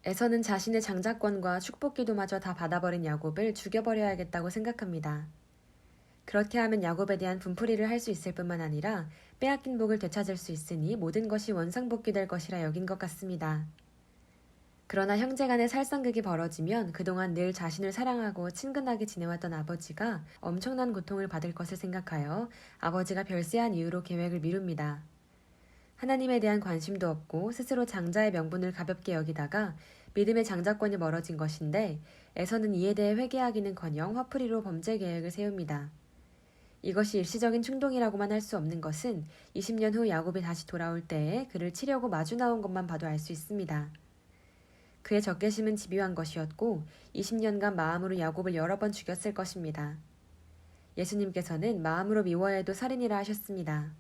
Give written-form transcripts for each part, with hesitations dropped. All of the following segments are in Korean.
에서는 자신의 장자권과 축복기도마저 다 받아버린 야곱을 죽여버려야겠다고 생각합니다. 그렇게 하면 야곱에 대한 분풀이를 할 수 있을 뿐만 아니라 빼앗긴 복을 되찾을 수 있으니 모든 것이 원상복귀될 것이라 여긴 것 같습니다. 그러나 형제간의 살상극이 벌어지면 그동안 늘 자신을 사랑하고 친근하게 지내왔던 아버지가 엄청난 고통을 받을 것을 생각하여 아버지가 별세한 이유로 계획을 미룹니다. 하나님에 대한 관심도 없고 스스로 장자의 명분을 가볍게 여기다가 믿음의 장자권이 멀어진 것인데 에서는 이에 대해 회개하기는커녕 화풀이로 범죄 계획을 세웁니다. 이것이 일시적인 충동이라고만 할 수 없는 것은 20년 후 야곱이 다시 돌아올 때에 그를 치려고 마주 나온 것만 봐도 알 수 있습니다. 그의 적개심은 집요한 것이었고 20년간 마음으로 야곱을 여러 번 죽였을 것입니다. 예수님께서는 마음으로 미워해도 살인이라 하셨습니다.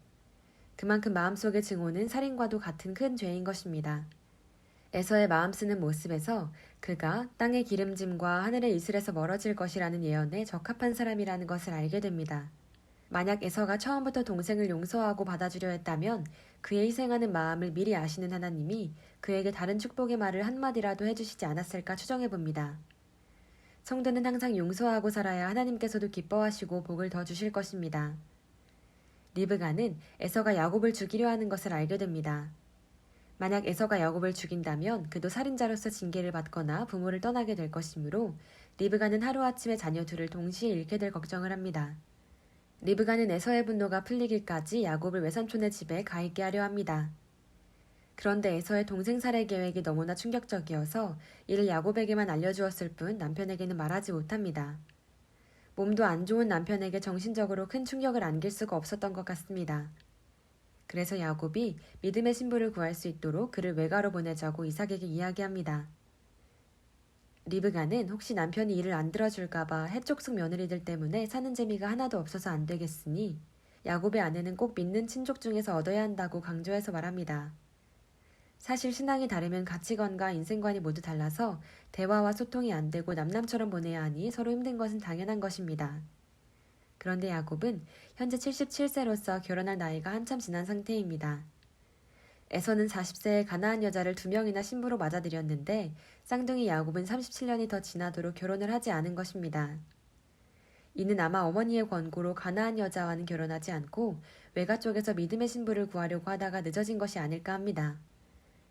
그만큼 마음속의 증오는 살인과도 같은 큰 죄인 것입니다. 에서의 마음 쓰는 모습에서 그가 땅의 기름짐과 하늘의 이슬에서 멀어질 것이라는 예언에 적합한 사람이라는 것을 알게 됩니다. 만약 에서가 처음부터 동생을 용서하고 받아주려 했다면 그의 희생하는 마음을 미리 아시는 하나님이 그에게 다른 축복의 말을 한마디라도 해주시지 않았을까 추정해봅니다. 성도는 항상 용서하고 살아야 하나님께서도 기뻐하시고 복을 더 주실 것입니다. 리브가는 에서가 야곱을 죽이려 하는 것을 알게 됩니다. 만약 에서가 야곱을 죽인다면 그도 살인자로서 징계를 받거나 부모를 떠나게 될 것이므로 리브가는 하루아침에 자녀 둘을 동시에 잃게 될 걱정을 합니다. 리브가는 에서의 분노가 풀리기까지 야곱을 외삼촌의 집에 가 있게 하려 합니다. 그런데 에서의 동생 살해 계획이 너무나 충격적이어서 이를 야곱에게만 알려주었을 뿐 남편에게는 말하지 못합니다. 몸도 안 좋은 남편에게 정신적으로 큰 충격을 안길 수가 없었던 것 같습니다. 그래서 야곱이 믿음의 신부를 구할 수 있도록 그를 외가로 보내자고 이삭에게 이야기합니다. 리브가는 혹시 남편이 일을 안 들어줄까봐 해족속 며느리들 때문에 사는 재미가 하나도 없어서 안 되겠으니 야곱의 아내는 꼭 믿는 친족 중에서 얻어야 한다고 강조해서 말합니다. 사실 신앙이 다르면 가치관과 인생관이 모두 달라서 대화와 소통이 안 되고 남남처럼 보내야 하니 서로 힘든 것은 당연한 것입니다. 그런데 야곱은 현재 77세로서 결혼할 나이가 한참 지난 상태입니다. 에서는 40세에 가나안 여자를 2명이나 신부로 맞아들였는데 쌍둥이 야곱은 37년이 더 지나도록 결혼을 하지 않은 것입니다. 이는 아마 어머니의 권고로 가나안 여자와는 결혼하지 않고 외가 쪽에서 믿음의 신부를 구하려고 하다가 늦어진 것이 아닐까 합니다.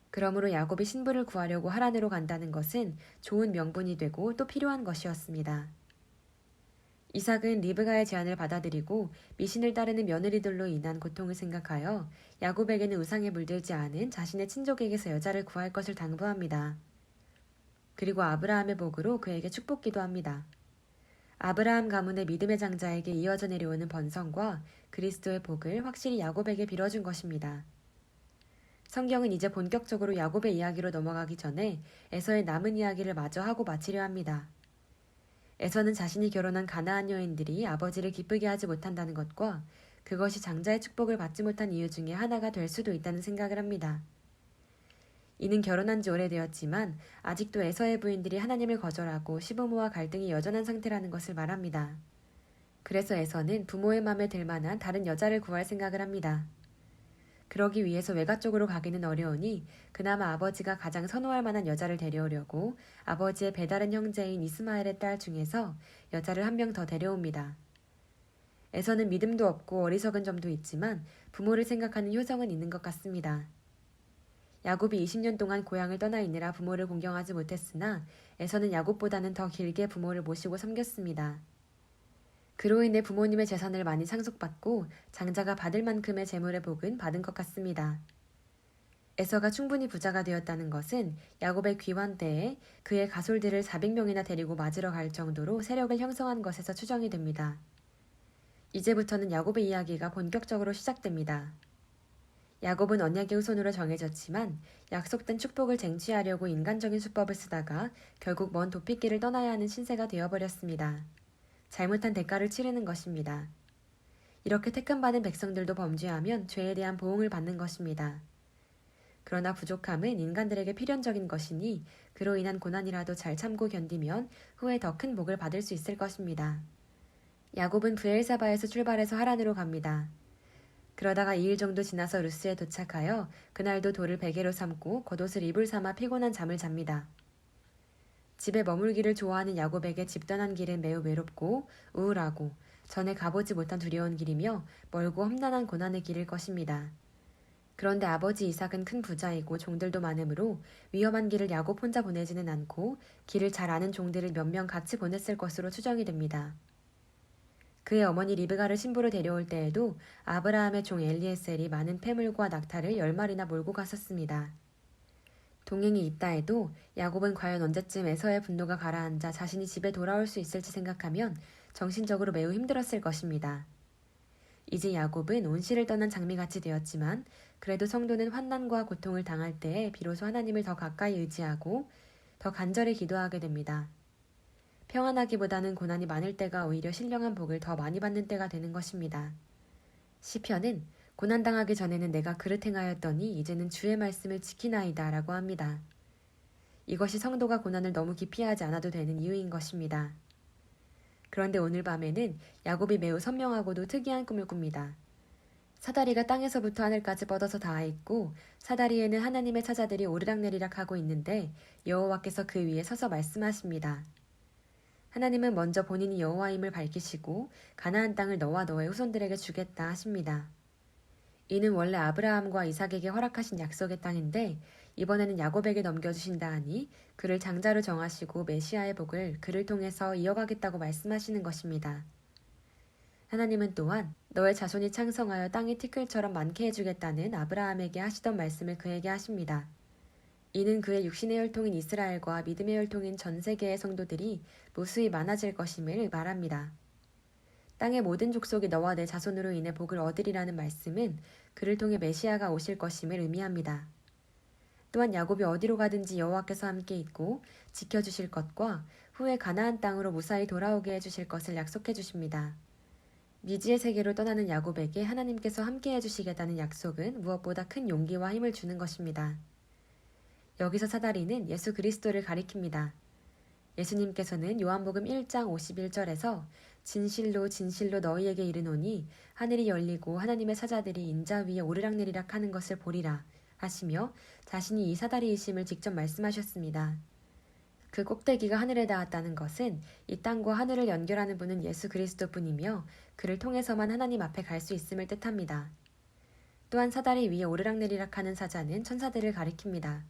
그러므로 야곱이 신부를 구하려고 하란으로 간다는 것은 좋은 명분이 되고 또 필요한 것이었습니다. 이삭은 리브가의 제안을 받아들이고 미신을 따르는 며느리들로 인한 고통을 생각하여 야곱에게는 우상에 물들지 않은 자신의 친족에게서 여자를 구할 것을 당부합니다. 그리고 아브라함의 복으로 그에게 축복기도 합니다. 아브라함 가문의 믿음의 장자에게 이어져 내려오는 번성과 그리스도의 복을 확실히 야곱에게 빌어준 것입니다. 성경은 이제 본격적으로 야곱의 이야기로 넘어가기 전에 에서의 남은 이야기를 마저 하고 마치려 합니다. 에서는 자신이 결혼한 가나안 여인들이 아버지를 기쁘게 하지 못한다는 것과 그것이 장자의 축복을 받지 못한 이유 중에 하나가 될 수도 있다는 생각을 합니다. 이는 결혼한 지 오래되었지만 아직도 에서의 부인들이 하나님을 거절하고 시부모와 갈등이 여전한 상태라는 것을 말합니다. 그래서 에서는 부모의 맘에 들 만한 다른 여자를 구할 생각을 합니다. 그러기 위해서 외가 쪽으로 가기는 어려우니 그나마 아버지가 가장 선호할 만한 여자를 데려오려고 아버지의 배다른 형제인 이스마엘의 딸 중에서 여자를 한 명 더 데려옵니다. 에서는 믿음도 없고 어리석은 점도 있지만 부모를 생각하는 효성은 있는 것 같습니다. 야곱이 20년 동안 고향을 떠나 있느라 부모를 공경하지 못했으나 에서는 야곱보다는 더 길게 부모를 모시고 섬겼습니다. 그로 인해 부모님의 재산을 많이 상속받고 장자가 받을 만큼의 재물의 복은 받은 것 같습니다. 에서가 충분히 부자가 되었다는 것은 야곱의 귀환 때에 그의 가솔들을 400명이나 데리고 맞으러 갈 정도로 세력을 형성한 것에서 추정이 됩니다. 이제부터는 야곱의 이야기가 본격적으로 시작됩니다. 야곱은 언약의 후손으로 정해졌지만 약속된 축복을 쟁취하려고 인간적인 수법을 쓰다가 결국 먼 도피길을 떠나야 하는 신세가 되어버렸습니다. 잘못한 대가를 치르는 것입니다. 이렇게 택함받은 백성들도 범죄하면 죄에 대한 보응을 받는 것입니다. 그러나 부족함은 인간들에게 필연적인 것이니 그로 인한 고난이라도 잘 참고 견디면 후에 더 큰 복을 받을 수 있을 것입니다. 야곱은 브엘사바에서 출발해서 하란으로 갑니다. 그러다가 2일 정도 지나서 루스에 도착하여 그날도 돌을 베개로 삼고 겉옷을 이불 삼아 피곤한 잠을 잡니다. 집에 머물기를 좋아하는 야곱에게 집 떠난 길은 매우 외롭고 우울하고 전에 가보지 못한 두려운 길이며 멀고 험난한 고난의 길일 것입니다. 그런데 아버지 이삭은 큰 부자이고 종들도 많으므로 위험한 길을 야곱 혼자 보내지는 않고 길을 잘 아는 종들을 몇 명 같이 보냈을 것으로 추정이 됩니다. 그의 어머니 리브가를 신부로 데려올 때에도 아브라함의 종 엘리에셀이 많은 폐물과 낙타를 10마리나 몰고 갔었습니다. 동행이 있다 해도 야곱은 과연 언제쯤 에서의 분노가 가라앉아 자신이 집에 돌아올 수 있을지 생각하면 정신적으로 매우 힘들었을 것입니다. 이제 야곱은 온실을 떠난 장미같이 되었지만 그래도 성도는 환난과 고통을 당할 때에 비로소 하나님을 더 가까이 의지하고 더 간절히 기도하게 됩니다. 평안하기보다는 고난이 많을 때가 오히려 신령한 복을 더 많이 받는 때가 되는 것입니다. 시편은 고난당하기 전에는 내가 그릇 행하였더니 이제는 주의 말씀을 지키나이다 라고 합니다. 이것이 성도가 고난을 너무 깊이 하지 않아도 되는 이유인 것입니다. 그런데 오늘 밤에는 야곱이 매우 선명하고도 특이한 꿈을 꿉니다. 사다리가 땅에서부터 하늘까지 뻗어서 닿아 있고 사다리에는 하나님의 사자들이 오르락내리락 하고 있는데 여호와께서 그 위에 서서 말씀하십니다. 하나님은 먼저 본인이 여호와임을 밝히시고 가나안 땅을 너와 너의 후손들에게 주겠다 하십니다. 이는 원래 아브라함과 이삭에게 허락하신 약속의 땅인데 이번에는 야곱에게 넘겨주신다 하니 그를 장자로 정하시고 메시아의 복을 그를 통해서 이어가겠다고 말씀하시는 것입니다. 하나님은 또한 너의 자손이 창성하여 땅이 티끌처럼 많게 해주겠다는 아브라함에게 하시던 말씀을 그에게 하십니다. 이는 그의 육신의 혈통인 이스라엘과 믿음의 혈통인 전 세계의 성도들이 무수히 많아질 것임을 말합니다. 땅의 모든 족속이 너와 내 자손으로 인해 복을 얻으리라는 말씀은 그를 통해 메시아가 오실 것임을 의미합니다. 또한 야곱이 어디로 가든지 여호와께서 함께 있고 지켜주실 것과 후에 가나안 땅으로 무사히 돌아오게 해주실 것을 약속해 주십니다. 미지의 세계로 떠나는 야곱에게 하나님께서 함께 해주시겠다는 약속은 무엇보다 큰 용기와 힘을 주는 것입니다. 여기서 사다리는 예수 그리스도를 가리킵니다. 예수님께서는 요한복음 1장 51절에서 진실로 진실로 너희에게 이르노니 하늘이 열리고 하나님의 사자들이 인자 위에 오르락내리락 하는 것을 보리라 하시며 자신이 이 사다리이심을 직접 말씀하셨습니다. 그 꼭대기가 하늘에 닿았다는 것은 이 땅과 하늘을 연결하는 분은 예수 그리스도뿐이며 그를 통해서만 하나님 앞에 갈 수 있음을 뜻합니다. 또한 사다리 위에 오르락내리락 하는 사자는 천사들을 가리킵니다.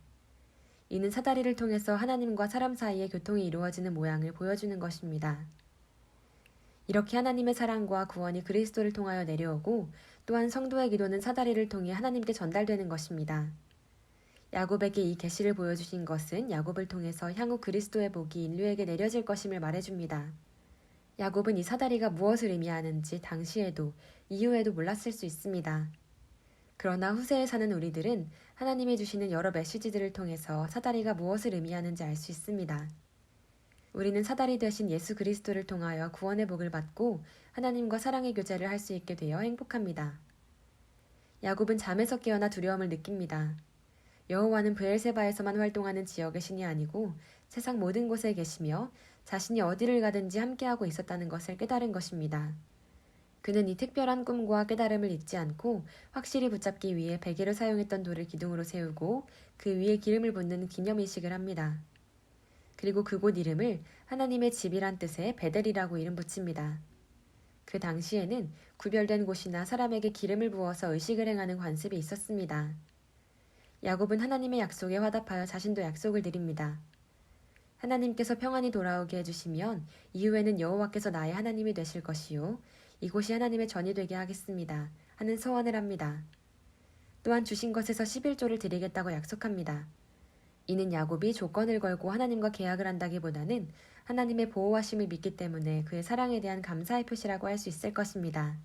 이는 사다리를 통해서 하나님과 사람 사이의 교통이 이루어지는 모양을 보여주는 것입니다. 이렇게 하나님의 사랑과 구원이 그리스도를 통하여 내려오고 또한 성도의 기도는 사다리를 통해 하나님께 전달되는 것입니다. 야곱에게 이 계시를 보여주신 것은 야곱을 통해서 향후 그리스도의 복이 인류에게 내려질 것임을 말해줍니다. 야곱은 이 사다리가 무엇을 의미하는지 당시에도 이후에도 몰랐을 수 있습니다. 그러나 후세에 사는 우리들은 하나님이 주시는 여러 메시지들을 통해서 사다리가 무엇을 의미하는지 알 수 있습니다. 우리는 사다리 되신 예수 그리스도를 통하여 구원의 복을 받고 하나님과 사랑의 교제를 할 수 있게 되어 행복합니다. 야곱은 잠에서 깨어나 두려움을 느낍니다. 여호와는 브엘세바에서만 활동하는 지역의 신이 아니고 세상 모든 곳에 계시며 자신이 어디를 가든지 함께하고 있었다는 것을 깨달은 것입니다. 그는 이 특별한 꿈과 깨달음을 잊지 않고 확실히 붙잡기 위해 베개로 사용했던 돌을 기둥으로 세우고 그 위에 기름을 붓는 기념이식을 합니다. 그리고 그곳 이름을 하나님의 집이란 뜻의 베델이라고 이름 붙입니다. 그 당시에는 구별된 곳이나 사람에게 기름을 부어서 의식을 행하는 관습이 있었습니다. 야곱은 하나님의 약속에 화답하여 자신도 약속을 드립니다. 하나님께서 평안히 돌아오게 해주시면 이후에는 여호와께서 나의 하나님이 되실 것이요 이곳이 하나님의 전이 되게 하겠습니다 하는 소원을 합니다. 또한 주신 것에서 11조를 드리겠다고 약속합니다. 이는 야곱이 조건을 걸고 하나님과 계약을 한다기보다는 하나님의 보호하심을 믿기 때문에 그의 사랑에 대한 감사의 표시라고 할 수 있을 것입니다.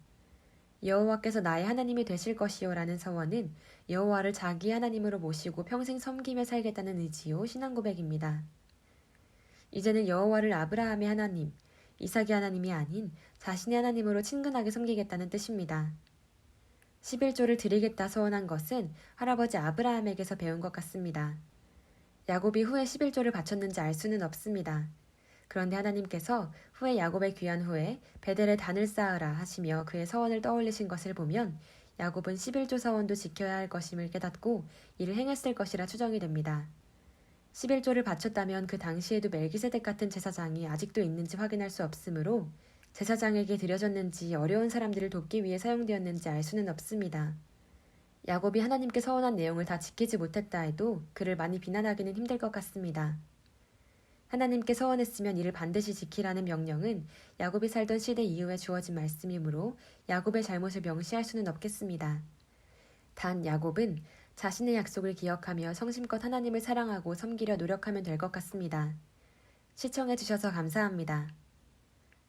여호와께서 나의 하나님이 되실 것이요 라는 서원은 여호와를 자기 하나님으로 모시고 평생 섬기며 살겠다는 의지요 신앙 고백입니다. 이제는 여호와를 아브라함의 하나님, 이삭의 하나님이 아닌 자신의 하나님으로 친근하게 섬기겠다는 뜻입니다. 11조를 드리겠다 서원한 것은 할아버지 아브라함에게서 배운 것 같습니다. 야곱이 후에 11조를 바쳤는지 알 수는 없습니다. 그런데 하나님께서 후에 야곱의 귀한 후에 베델에 단을 쌓으라 하시며 그의 서원을 떠올리신 것을 보면 야곱은 11조 서원도 지켜야 할 것임을 깨닫고 이를 행했을 것이라 추정이 됩니다. 11조를 바쳤다면 그 당시에도 멜기세덱 같은 제사장이 아직도 있는지 확인할 수 없으므로 제사장에게 드려졌는지 어려운 사람들을 돕기 위해 사용되었는지 알 수는 없습니다. 야곱이 하나님께 서원한 내용을 다 지키지 못했다 해도 그를 많이 비난하기는 힘들 것 같습니다. 하나님께 서원했으면 이를 반드시 지키라는 명령은 야곱이 살던 시대 이후에 주어진 말씀이므로 야곱의 잘못을 명시할 수는 없겠습니다. 단 야곱은 자신의 약속을 기억하며 성심껏 하나님을 사랑하고 섬기려 노력하면 될 것 같습니다. 시청해주셔서 감사합니다.